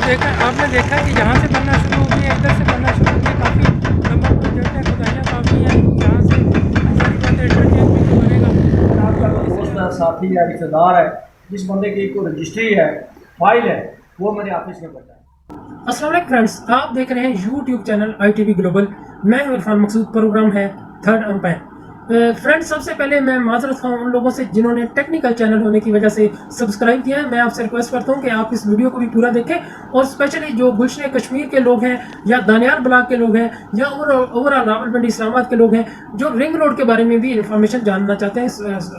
आपने देखा कि यहाँ से बनना शुरू हो गया, इधर से बनना शुरू हो गया, काफ़ी लंबा प्रोजेक्ट है, खुदाइयाँ काफ़ी हैं, यहाँ से सारी बातें इंटरचेंज भी तो बनेगा। आपका कोई दोस्त है, साथी है, रिश्तेदार है, जिस बंदे की कोई रजिस्ट्री है, फाइल है, वो मेरे ऑफिस में पहुंचाए। अस्सलाम वालेकुम फ्रेंड्स, आप देख रहे हैं यूट्यूब चैनल ITV ग्लोबल। मैं हूं इरफान मकसूद, प्रोग्राम है थर्ड अंपायर। फ्रेंड्स, सबसे पहले मैं माजरत खां उन लोगों से जिन्होंने टेक्निकल चैनल होने की वजह से सब्सक्राइब किया है। मैं आपसे रिक्वेस्ट करता हूं कि आप इस वीडियो को भी पूरा देखें और स्पेशली जो गुलशन कश्मीर के लोग हैं या दानियाल ब्लॉक के लोग हैं या ओवरऑल रावलपिंडी इस्लामाबाद के लोग हैं जो रिंग रोड के बारे में भी इंफॉर्मेशन जानना चाहते हैं,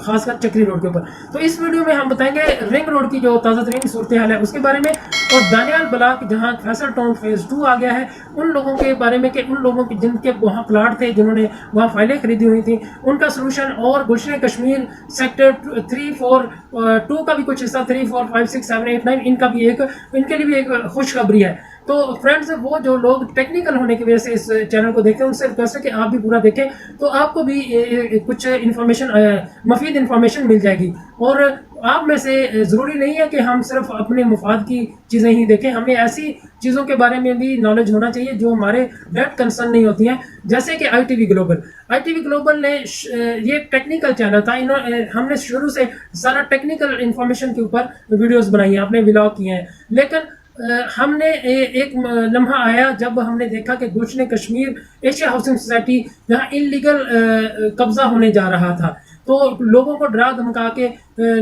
खासकर चक्री रोड के ऊपर। तो इस वीडियो में हम बताएंगे रिंग रोड की जो ताज़ा तरीन सूरत हाल है उसके बारे में, और दानियाल ब्लॉक जहां फैसल टाउन फेज 2 आ गया है उन लोगों के बारे में कि उन लोगों की जिनके वहाँ प्लाट थे, जिन्होंने वहाँ फाइलें खरीदी हुई थी, उनका सोल्यूशन। और गुलशन कश्मीर सेक्टर 3, 4, 2 का भी कुछ हिस्सा, 3, 4, 5, 6, 7, 8, 9 इनके लिए भी एक खुशखबरी है। तो फ्रेंड्स, वो जो लोग टेक्निकल होने की वजह से इस चैनल को देखते हैं उनसे रिक्वेस्ट है कि आप भी पूरा देखें, तो आपको भी कुछ इन्फॉर्मेशन, मफीद इन्फॉर्मेशन मिल जाएगी। और आप में से ज़रूरी नहीं है कि हम सिर्फ अपने मुफाद की चीज़ें ही देखें, हमें ऐसी चीज़ों के बारे में भी नॉलेज होना चाहिए जो हमारे डायरेक्ट कंसर्न नहीं होती हैं, जैसे कि ITV ग्लोबल ने ये टेक्निकल चैनल था। हमने शुरू से सारा टेक्निकल इन्फॉर्मेशन के ऊपर वीडियोस बनाई हैं, अपने व्लॉग किए हैं। लेकिन हमने एक लम्हा आया जब हमने देखा कि गुलशन कश्मीर एशिया हाउसिंग सोसाइटी जहाँ इलीगल कब्जा होने जा रहा था, तो लोगों को डरा धमका के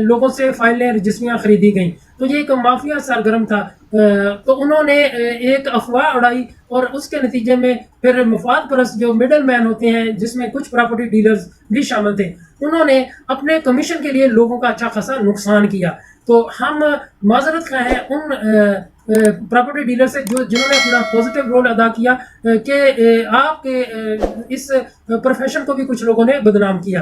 लोगों से फाइलें रजिस्ट्रियाँ खरीदी गई। तो ये एक माफिया सरगर्म था। तो उन्होंने एक अफवाह उड़ाई और उसके नतीजे में फिर मुफाद परस्त जो मिडल मैन होते हैं, जिसमें कुछ प्रॉपर्टी डीलर्स भी शामिल थे, उन्होंने अपने कमीशन के लिए लोगों का अच्छा खासा नुकसान किया। तो हम माजरत खां हैं उन प्रॉपर्टी डीलर से जिन्होंने अपना पॉजिटिव रोल अदा किया कि आपके इस प्रोफेशन को भी कुछ लोगों ने बदनाम किया।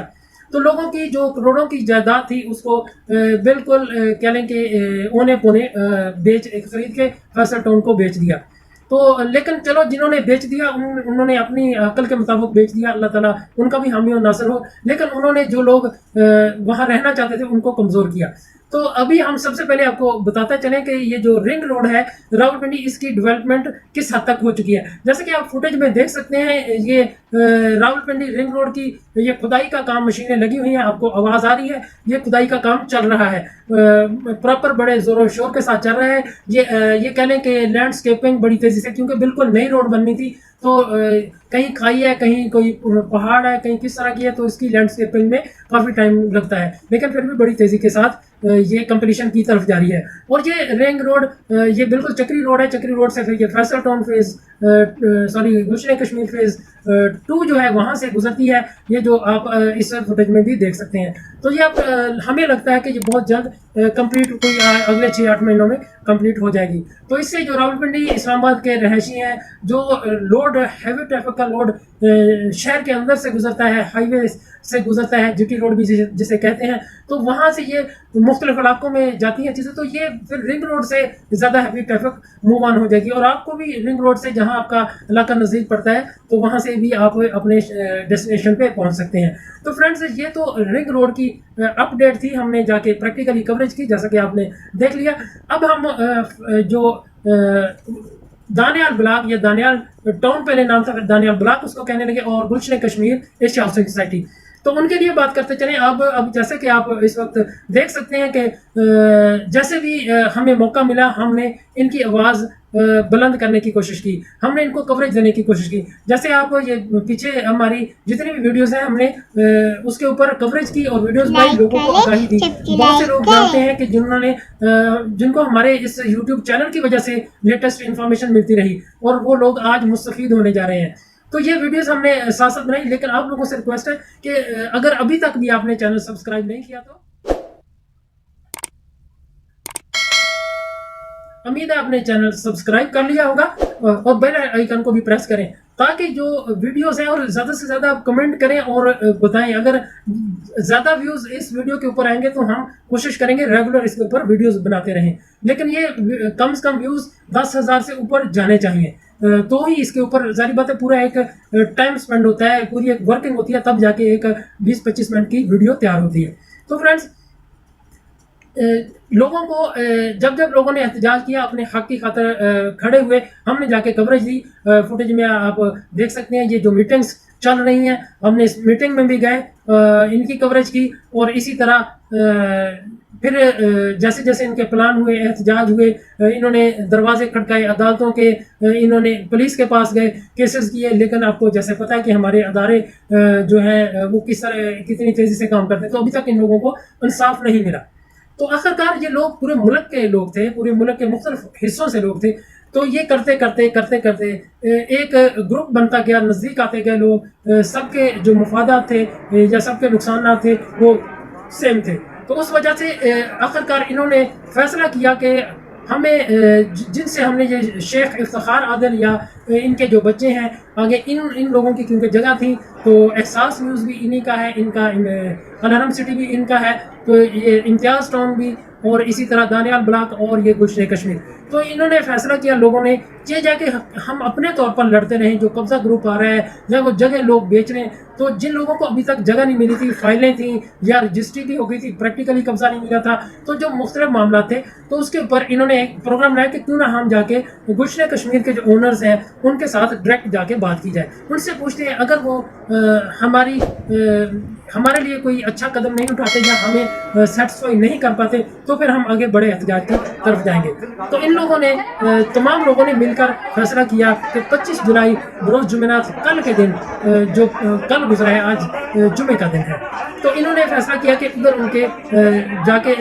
तो लोगों की जो करोड़ों की जायदाद थी उसको बिल्कुल कह लें कि औने पौने खरीद के फैसल टाउन को बेच दिया। तो लेकिन चलो, जिन्होंने बेच दिया उन्होंने अपनी अकल के मुताबिक बेच दिया, अल्लाह ताला उनका भी हामी और नासर हो। लेकिन उन्होंने जो लोग वहाँ रहना चाहते थे उनको कमज़ोर किया। तो अभी हम सबसे पहले आपको बताते चलें कि ये जो रिंग रोड है रावलपिंडी, इसकी डेवलपमेंट किस हद तक हो चुकी है। जैसे कि आप फुटेज में देख सकते हैं, ये रावलपिंडी रिंग रोड की ये खुदाई का काम, मशीनें लगी हुई हैं, आपको आवाज़ आ रही है, ये खुदाई का काम चल रहा है, प्रॉपर बड़े ज़ोरों शोर के साथ चल रहा है। ये कह लें कि लैंडस्केपिंग बड़ी तेज़ी से, क्योंकि बिल्कुल नई रोड बननी थी, तो कहीं खाई है, कहीं कोई पहाड़ है, कहीं किस तरह की है, तो इसकी लैंडस्केपिंग में काफ़ी टाइम लगता है, लेकिन फिर भी बड़ी तेज़ी के साथ ये कंप्लीशन की तरफ जारी है। और ये रिंग रोड ये बिल्कुल चक्री रोड है। चक्री रोड से फिर ये फैसल टाउन फेज गुलशन कश्मीर फेज 2 जो है वहाँ से गुजरती है, ये जो आप इस फुटेज में भी देख सकते हैं। तो ये आप हमें लगता है कि ये बहुत जल्द कंप्लीट, कोई अगले 6-8 महीनों में कंप्लीट हो जाएगी। तो इससे जो रावलपिंडी इस्लामाबाद के रहायशी हैं, जो लोड हैवी ट्रैफिक का लोड शहर के अंदर से गुजरता है, हाईवे से गुजरता है, GT रोड भी जिसे कहते हैं, तो वहाँ से ये मुख्तलिफ इलाकों में जाती हैं चीज़ें, तो ये फिर रिंग रोड से ज़्यादा हैवी ट्रैफिक मूव ऑन हो जाएगी। और आपको भी रिंग रोड से, जहाँ आपका इलाका नज़दीक पड़ता है, तो वहाँ से भी आप अपने डेस्टिनेशन पे पहुँच सकते हैं। तो फ्रेंड्स, ये तो रिंग रोड की अपडेट थी, हमने जाके प्रैक्टिकली कवरेज की, जैसा कि आपने देख लिया। अब हम जो दानियाल ब्लॉक या दानियाल टाउन, पहले नाम था दानियाल ब्लॉक, उसको कहने लगे, और गुलशन कश्मीर एशिया हाउसिंग सोसाइटी, तो उनके लिए बात करते चलें। अब जैसे कि आप इस वक्त देख सकते हैं कि जैसे भी हमें मौका मिला, हमने इनकी आवाज़ बुलंद करने की कोशिश की, हमने इनको कवरेज देने की कोशिश की। जैसे आप ये पीछे हमारी जितनी भी वीडियोस हैं, हमने उसके ऊपर कवरेज की और वीडियोस बनाई, लोगों को आगाही दी। बहुत से लोग जानते हैं कि जिनको हमारे इस यूट्यूब चैनल की वजह से लेटेस्ट इन्फॉर्मेशन मिलती रही, और वो लोग आज मुस्तफीद होने जा रहे हैं। तो ये वीडियोस हमने साथ साथ बनाई, लेकिन आप लोगों से रिक्वेस्ट है कि अगर अभी तक भी आपने चैनल सब्सक्राइब नहीं किया तो उम्मीद है आपने चैनल सब्सक्राइब कर लिया होगा, और बेल आइकन को भी प्रेस करें, ताकि जो वीडियोस हैं, और ज़्यादा से ज़्यादा आप कमेंट करें और बताएं। अगर ज़्यादा व्यूज़ इस वीडियो के ऊपर आएंगे तो हम कोशिश करेंगे रेगुलर इसके ऊपर वीडियोस बनाते रहें, लेकिन ये कम से कम व्यूज़ 10,000 से ऊपर जाने चाहिए, तो ही इसके ऊपर जारी बात है पूरा एक टाइम स्पेंड होता है, पूरी एक वर्किंग होती है, तब जाके एक 20-25 मिनट की वीडियो तैयार होती है। तो फ्रेंड्स, लोगों को जब जब लोगों ने एहतजाज किया अपने हक की खातिर खड़े हुए, हमने जाके कवरेज दी। फुटेज में आप देख सकते हैं ये जो मीटिंग्स चल रही हैं, हमने इस मीटिंग में भी गए, इनकी कवरेज की। और इसी तरह फिर जैसे जैसे इनके प्लान हुए, एहतजाज हुए, इन्होंने दरवाजे खटकाए अदालतों के, इन्होंने पुलिस के पास गए, केसेस किए। लेकिन आपको जैसे पता है कि हमारे अदारे जो हैं वो किस तरह कितनी तेज़ी से काम करते हैं, तो अभी तक इन लोगों को इंसाफ नहीं मिला। तो आखिरकार ये लोग पूरे मुल्क के लोग थे, पूरे मुल्क के मुख्तलिफ हिस्सों से लोग थे। तो ये करते करते करते करते एक ग्रुप बनता गया, नज़दीक आते गए लोग, सबके जो मफादात थे या सबके नुकसानात थे वो सेम थे। तो उस वजह से आखिरकार इन्होंने फैसला किया कि हमें जिनसे हमने ये शेख इफ्तिखार आदिल या इनके जो बच्चे हैं आगे इन लोगों की क्योंकि जगह थी, तो एहसास न्यूज़ भी इन्हीं का है, इनका अलहरम सिटी भी इनका है, तो ये इम्तियाज़ टाउन भी, और इसी तरह दानियाल ब्लॉक और ये गुलशन कश्मीर। तो इन्होंने फैसला किया लोगों ने ये जाके हम अपने तौर पर लड़ते रहें, जो कब्जा ग्रुप आ रहा है या वो जगह लोग बेच रहे हैं। तो जिन लोगों को अभी तक जगह नहीं मिली थी, फाइलें थी या रजिस्ट्री भी हो गई थी, प्रैक्टिकली कब्जा नहीं मिला था, तो जो मुख्तलिफ मामला थे, तो उसके ऊपर इन्होंने एक प्रोग्राम बनाया कि क्यों ना हम जाके गुलशन कश्मीर के जो ओनर्स हैं उनके साथ डायरेक्ट जाके बात की जाए, उनसे पूछते हैं अगर वो हमारे लिए कोई अच्छा कदम नहीं उठाते या हमें सेटिस्फाई नहीं कर पाते, तो फिर हम आगे बड़े एहतजाज की तरफ जाएंगे। तो इन लोगों ने तमाम लोगों ने मिलकर फैसला किया कि 25 जुलाई बरोज़ जुमेरात, कल के दिन जो कल गुजरा है, आज जुमे का दिन है, तो इन्होंने फैसला किया कि उधर उनके जाके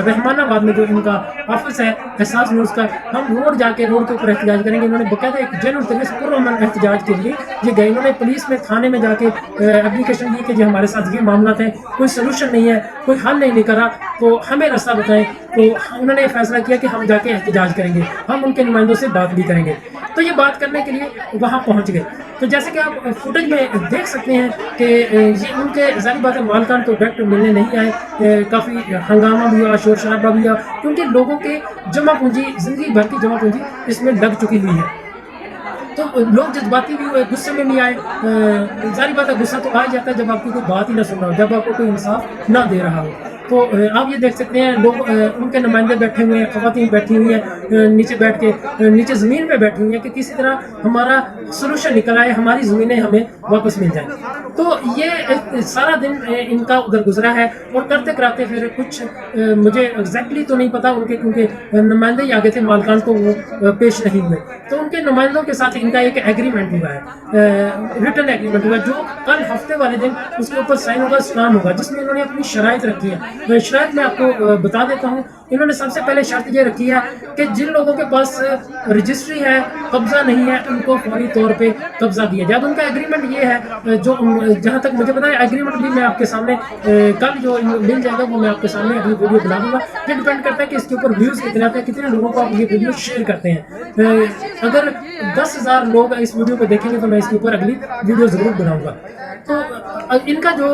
रहमानाबाद में जो इनका ऑफिस है एहसास न्यूज़ का, हम रोड के ऊपर एहतजाज करेंगे। इन्होंने बाकायदा एक जेन्युइन तरीके से पुरअमन एहतजाज के लिए ये गए। इन्होंने पुलिस में थाने में जाके एप्लीकेशन दी कि जी हमारे साथ ये मामला है, कोई सोल्यूशन नहीं है, कोई हल नहीं निकला, तो हमें रास्ता बताएं। तो उन्होंने फैसला किया कि हम जाके एहतजाज करेंगे, हम उनके नुमाइंदों से बात भी करेंगे। तो ये बात करने के लिए वहाँ पहुँच गए। तो जैसे कि आप फुटेज में देख सकते हैं कि ये उनके ज़ाहिर बात है मालकान तो डायरेक्ट मिलने नहीं आए, काफ़ी हंगामा भी हुआ, शोर शराबा भी हुआ, क्योंकि लोगों के जमा पूंजी, ज़िंदगी भर की जमा पूंजी इसमें लग चुकी हुई है। तो लोग जज्बाती भी हुए, गुस्से में भी आए। जारी बात है गुस्सा तो आ ही जाता है जब आपकी कोई बात ही ना सुन रहा हो, जब आपको कोई इंसाफ ना दे रहा हो। तो आप ये देख सकते हैं लोग उनके नुमाइंदे बैठे हुए हैं, ख़वातीन बैठी हुई हैं, नीचे बैठ के नीचे ज़मीन पे बैठी हुई हैं कि किसी तरह हमारा सोल्यूशन निकल आए, हमारी ज़मीनें हमें वापस मिल जाएं। तो ये सारा दिन इनका उधर गुजरा है, और करते कराते फिर कुछ मुझे एग्जैक्टली तो नहीं पता उनके, क्योंकि नुमाइंदे ही आगे थे, मालकान को वो पेश नहीं हुए। तो उनके नुमाइंदों के साथ इनका एक एग्रीमेंट हुआ है, रिटर्न एग्रीमेंट हुआ, जो कल हफ्ते वाले दिन उसके ऊपर साइन होगा, स्टाम्प होगा, जिसमें इन्होंने अपनी शराइत रखी है। शराइत मैं आपको बता देता हूँ। इन्होंने सबसे पहले शर्त ये रखी है कि जिन लोगों के पास रजिस्ट्री है, कब्जा नहीं है, उनको फौरी तौर पे कब्जा दिया जाए। उनका एग्रीमेंट ये है, जो जहाँ तक मुझे पता है, एग्रीमेंट भी मैं आपके सामने कल जो मिल जाएगा वो मैं आपके सामने अगली वीडियो बना दूंगा। ये डिपेंड करता है कि इसके ऊपर व्यूज़ कितने आते हैं, कितने लोगों को आप ये वीडियो शेयर करते हैं। अगर 10,000 लोग इस वीडियो को देखेंगे तो मैं इसके ऊपर अगली वीडियो ज़रूर बनाऊँगा। तो इनका जो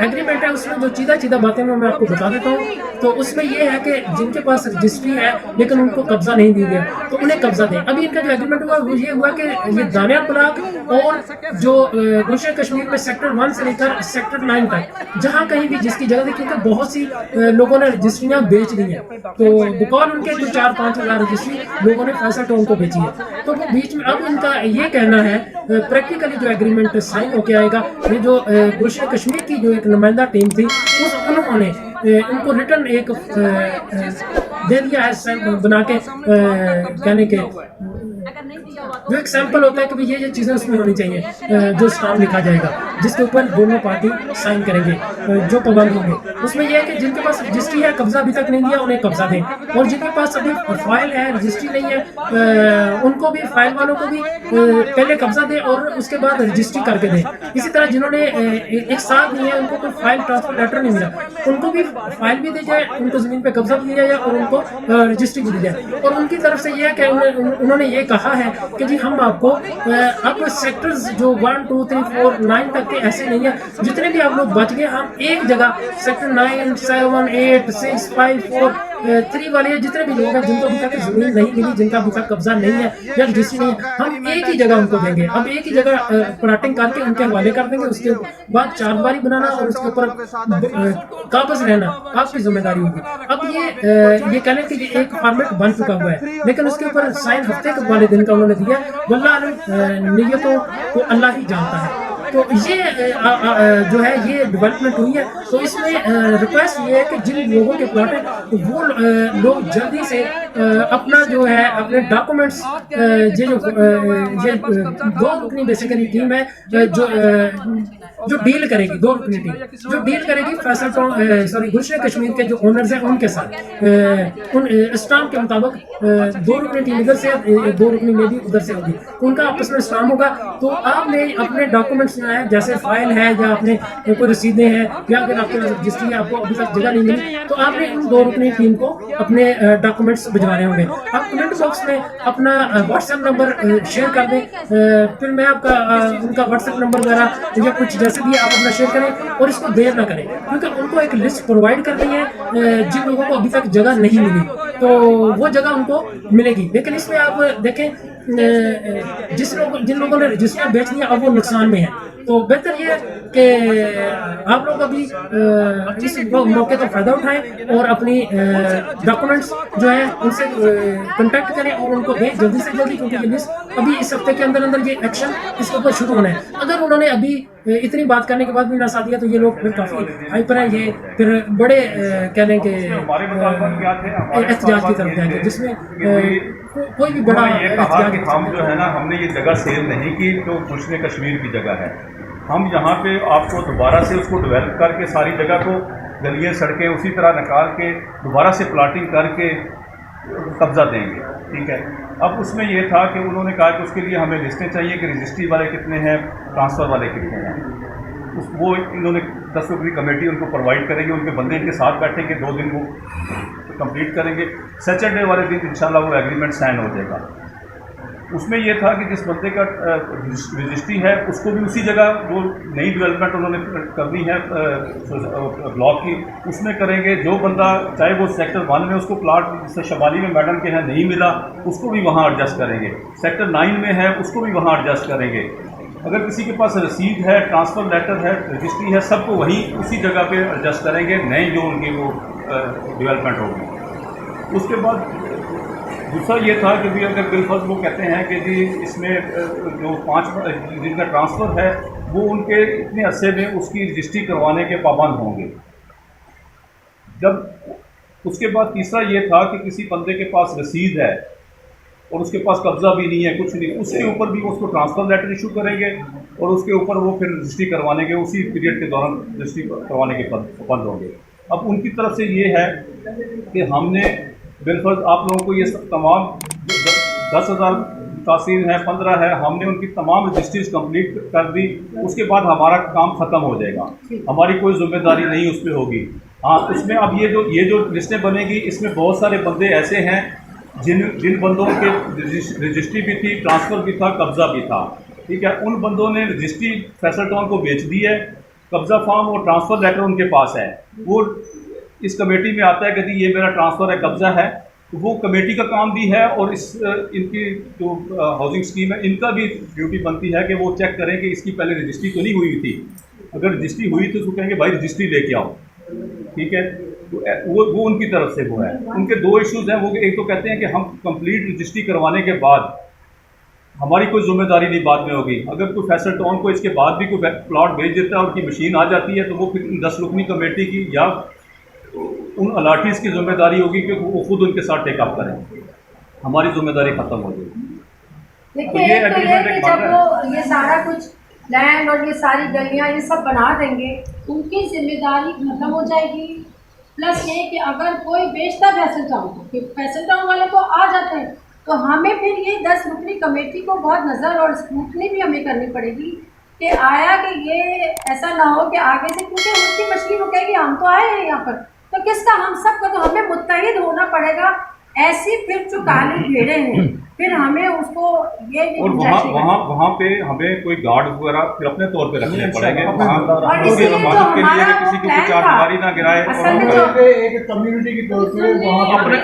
एग्रीमेंट है उसमें जो चीदा बातें मैं आपको बता देता हूँ। तो उसमें ये है कि जिनके पास रजिस्ट्री है लेकिन उनको कब्जा नहीं दिया गया, तो उन्हें कब्जा दें। अभी इनका जो एग्रीमेंट हुआ वो ये हुआ कि ये दानियाल ब्लॉक और जो गुलशन कश्मीर में सेक्टर 1 से लेकर सेक्टर 9 तक जहाँ कहीं भी जिसकी जगह थी, क्योंकि बहुत सी लोगों ने रजिस्ट्रियाँ बेच दी हैं, तो बिकॉज उनके जो 4-5 हज़ार रजिस्ट्री लोगों ने फैसल टाउन को बेची है, तो वो बीच में अब इनका ये कहना है प्रैक्टिकली जो एग्रीमेंट साइन होके आएगा, ये जो गुलशन कश्मीर की जो एक नुमाइंदा टीम थी उन्होंने उनको रिटर्न एक दे दिया है बना के, कहने के जो एक सैंपल होता है कि भाई ये चीज़ें उसमें होनी चाहिए, जो स्टाम्प लिखा जाएगा जिसके ऊपर दोनों पार्टी साइन करेंगे, जो पाबंद होंगे। उसमें यह है कि जिनके पास रजिस्ट्री है, कब्जा अभी तक नहीं दिया, उन्हें कब्जा दें, और जिनके पास अभी फाइल है, रजिस्ट्री नहीं है, उनको भी, फाइल वालों को भी पहले कब्जा दें और उसके बाद रजिस्ट्री करके दें। इसी तरह जिन्होंने एक साथ नहीं है, उनको कोई फाइल ट्रांसफर लेटर नहीं मिला, उनको भी फाइल भी दी जाए, उनको ज़मीन पर कब्जा भी दिया जाए और उनको रजिस्ट्री भी दी जाए। और उनकी तरफ से यह है कि उन्होंने ये कहा है कि जी हम आपको अब सेक्टर्स जो 1, 2, 3, 4, 9 तक के ऐसे नहीं है, जितने भी आप लोग बच गए, हम एक जगह सेक्टर 9, 7, 8, 6, 5, 4 3 वाले जितने भी लोग हैं जिनको अभी तक जमीन नहीं मिली, जिनका अभी तक कब्जा नहीं है या रजिस्ट्री नहीं है, हम एक ही जगह उनको देंगे। अब एक ही जगह प्लाटिंग करके उनके हवाले कर देंगे। उसके बाद चारदीवारी बनाना और उसके ऊपर काबज रहना आपकी जिम्मेदारी होगी। अब ये कह लें कि ये एक फॉर्मेट बन चुका हुआ है, लेकिन उसके ऊपर साइन हफ्ते वाले दिन का उन्होंने दिया। वल्लाह नियतों को अल्लाह ही जानता है। तो ये जो है ये डेवलपमेंट हुई है। तो इसमें रिक्वेस्ट ये है कि जिन लोगों के प्लॉट है वो लोग जल्दी से अपना जो है अपने डॉक्यूमेंट्स ये 2 रुकनी बेसिकली टीम है जो डील करेगी, 2 रुकनी टीम जो डील करेगी फैसल सॉरी गुलशन कश्मीर के जो ओनर्स हैं उनके साथ उन स्टाम्प के मुताबिक 2 रुकनी टीम इधर से 2 रुकनी में भी उधर से होगी, उनका आपस में स्टाम्प होगा। तो आपने अपने डॉक्यूमेंट्स जो है जैसे फाइल है या अपने कोई रसीदें हैं या अगर आपके पास रजिस्ट्री है, आपको अभी तक जगह नहीं मिली, तो आपने इन 2 रुकनी टीम को अपने डॉक्यूमेंट्स भिजवाने होंगे। आप कमेंट बॉक्स में अपना व्हाट्सएप नंबर शेयर कर दें, फिर मैं आपका उनका व्हाट्सएप नंबर वगैरह या कुछ जैसे भी आप अपना शेयर करें और इसको देर ना करें, क्योंकि उनको एक लिस्ट प्रोवाइड करनी है जिन लोगों को अभी तक जगह नहीं मिली, तो वो जगह उनको मिलेगी। लेकिन इसमें आप देखें जिन लोगों ने रजिस्टर बेच दिया अब वो नुकसान में है। तो बेहतर ये है कि आप लोग अभी इस मौके का फ़ायदा उठाएं और अपनी डॉक्यूमेंट्स जो है उनसे कांटेक्ट करें और उनको दें जल्दी से जल्दी, क्योंकि ये लिस्ट अभी इस हफ्ते के अंदर अंदर ये एक्शन इसके ऊपर शुरू होना है। अगर उन्होंने अभी इतनी बात करने के बाद भी ना साथ दिया तो ये लोग फिर काफ़ी हाइपर है, ये फिर बड़े कह लें कि एहतजाज की तरफ जाएंगे, जिसमें कोई भी बड़ा एहतजाज। हम जो है ना हमने ये जगह सेल नहीं की तो गुलशन कश्मीर की जगह है, हम यहाँ पे आपको दोबारा से उसको डेवलप करके सारी जगह को गलियाँ सड़कें उसी तरह निकाल के दोबारा से प्लाटिंग करके कब्जा देंगे, ठीक है। अब उसमें ये था कि उन्होंने कहा कि उसके लिए हमें लिस्टें चाहिए कि रजिस्ट्री वाले कितने हैं, ट्रांसफ़र वाले कितने हैं। वो इन्होंने 10 रुपये की कमेटी उनको प्रोवाइड करेंगे, उनके बंदे इनके साथ बैठेंगे, 2 दिन वो कंप्लीट करेंगे। सैटरडे वाले दिन इंशाल्लाह वो एग्रीमेंट साइन हो जाएगा। उसमें यह था कि जिस बंदे का रजिस्ट्री है उसको भी उसी जगह जो नई डेवलपमेंट उन्होंने करनी है ब्लॉक की उसमें करेंगे। जो बंदा चाहे वो सेक्टर 1 में उसको प्लाट जैसे शबाली में मैडम के यहाँ नहीं मिला उसको भी वहाँ एडजस्ट करेंगे, सेक्टर 9 में है उसको भी वहाँ एडजस्ट करेंगे। अगर किसी के पास रसीद है, ट्रांसफ़र लेटर है, रजिस्ट्री है, सबको वहीं उसी जगह पे एडजस्ट करेंगे, नई जो उनकी वो डेवलपमेंट होगी। उसके बाद दूसरा ये था कि भी अगर बिलफर्ज वो कहते हैं कि जी इसमें जो 5 जिनका ट्रांसफ़र है वो उनके इतने अरसे में उसकी रजिस्ट्री करवाने के पाबंद होंगे। जब उसके बाद तीसरा ये था कि किसी बंदे के पास रसीद है और उसके पास कब्ज़ा भी नहीं है, कुछ नहीं, उसके ऊपर भी उसको ट्रांसफ़र लेटर इशू करेंगे और उसके ऊपर वो फिर रजिस्ट्री करवाने के उसी पीरियड के दौरान रजिस्ट्री करवाने के बंद होंगे। अब उनकी तरफ से ये है कि हमने बिलफर्ज आप लोगों को ये तमाम 10,000 तासीर है, 15 है, हमने उनकी तमाम रजिस्ट्रीज कंप्लीट कर दी। उसके बाद हमारा काम ख़त्म हो जाएगा, हमारी कोई जिम्मेदारी नहीं उस पर होगी। हाँ, उसमें अब ये जो लिस्टें बनेगी इसमें बहुत सारे बंदे ऐसे हैं जिन बंदों के रजिस्ट्री भी थी, ट्रांसफ़र भी था, कब्ज़ा भी था, ठीक है। उन बंदों ने रजिस्ट्री फैसल टाउन को बेच दी है, कब्ज़ा फॉर्म और ट्रांसफ़र लेटर उनके पास है, वो इस कमेटी में आता है कि ये मेरा ट्रांसफ़र है, कब्ज़ा है। तो वो कमेटी का काम भी है और इनकी जो हाउसिंग स्कीम है इनका भी ड्यूटी बनती है कि वो चेक करें कि इसकी पहले रजिस्ट्री तो नहीं हुई थी। अगर रजिस्ट्री हुई तो उसको कहेंगे भाई रजिस्ट्री लेके आओ, ठीक है। तो वो उनकी तरफ से वो है। उनके 2 इश्यूज़ हैं। वो एक तो कहते हैं कि हम कंप्लीट रजिस्ट्री करवाने के बाद हमारी कोई जिम्मेदारी नहीं बाद में होगी। अगर कोई फैसल टाउन को इसके बाद भी कोई प्लॉट भेज देता है और उनकी मशीन आ जाती है तो वो फिर 10 रुकनी कमेटी की या उन अलाटीज़ की जिम्मेदारी होगी कि वो खुद उनके साथ टेकअप करें, हमारी जिम्मेदारी ख़त्म हो जाएगी। देखिए तो ये कि जब वो ये सारा कुछ लैंड और ये सारी गलियां ये सब बना देंगे उनकी जिम्मेदारी खत्म हो जाएगी। प्लस ये कि अगर कोई बेचता फैसल टाउन कि फैसल टाउन वाले को आ जाते हैं तो हमें फिर ये 10 रुकनी कमेटी को बहुत नज़र और स्क्रूटनी भी हमें करनी पड़ेगी कि आया कि ये ऐसा ना हो कि आगे से, क्योंकि उनकी मशीन रुकेगी, हम तो आए हैं यहाँ पर तो किसका, हम सबको तो हमें मुत्तहिद होना पड़ेगा। ऐसी फिर जो काली भेड़ें हैं फिर हमें उसको ये और वहाँ पे हमें कोई गार्ड वगैरह फिर अपने तौर पे रखने पड़ेंगे वहाँ और इसीलिए जो हिफाजत के लिए हमारा कि किसी को प्लान कुछ चार था, बीमारी ना गिराए और असल में हम जो करें। एक कम्युनिटी की तौर पे वहाँ अपने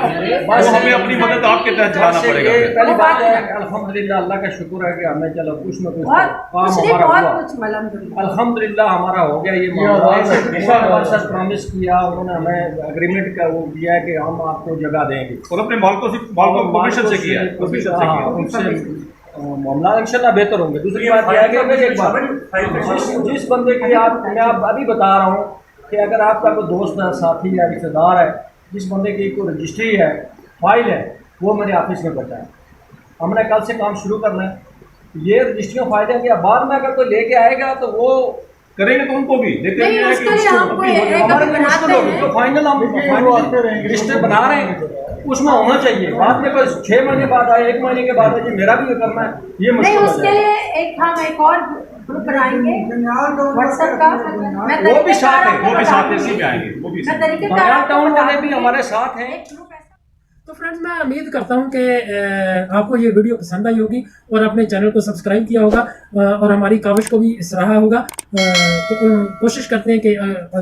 बस वो हमें अपनी मदद आपके तहत चलाना पड़ेगा ये फिर। पहली बात है कि अल्हम्दुलिल्लाह अल्लाह का शुक्र है कि हमें चलो कुछ न कुछ बहुत काम कुछ नहीं, हमारा बहुत हुआ कुछ अल्हम्दुलिल्लाह। अल्हम्दुलिल्लाह हमारा हो गया ये मामला। उन्होंने हमारे साथ प्रॉमिस किया, उन्होंने हमें एग्रीमेंट का वो किया है कि हम आपको जगह देंगे और अपने मालिकों से परमिशन से किया है, परमिशन से किया है। उनसे मामला इंशाल्लाह बेहतर होंगे। दूसरी बात यह है कि मेरी एक बात, जिस बंदे की मैं आप अभी बता रहा हूँ कि अगर आपका कोई दोस्त है, साथी है, रिश्तेदार है, जिस बंदे की कोई रजिस्ट्री है, फाइल है, वो मेरे ऑफिस में बैठा है। हमने कल से काम शुरू करना है। ये रजिस्ट्रियों फाइलें क्या बाद में अगर कोई लेके आएगा तो वो करेंगे तो उनको भी, लेकिन नहीं, ये है कि उसके लिए उसको हमको अपनी एक मदद- हमारे लिए बनाते मुश्किल होगी। हैं। तो फाइनल हम रिश्ते बना रहे हैं, उसमें होना चाहिए। बाद में कोई 6 महीने बाद आए, 1 महीने के बाद आए, जी मेरा भी ये करना है, ये नहीं, मुश्किल हो उसके जाएगा। लिए हम एक और ग्रुप बनाएंगे व्हाट्सएप का। मैं वो भी साथ है, वो भी साथ इसी में आएंगे, वो भी मैं साथ। तरीके बयान टाउन वाले भी हमारे साथ हैं। तो फ्रेंड्स मैं उम्मीद करता हूं कि आपको ये वीडियो पसंद आई होगी और अपने चैनल को सब्सक्राइब किया होगा और हमारी काविश को भी सराहा होगा। तो कोशिश करते हैं कि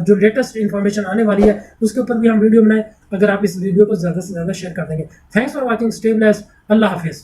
जो लेटेस्ट इन्फॉर्मेशन आने वाली है उसके ऊपर भी हम वीडियो बनाएं। अगर आप इस वीडियो को ज़्यादा से ज़्यादा शेयर कर देंगे। Thanks for watching, stay blessed, अल्लाह हाफिज़।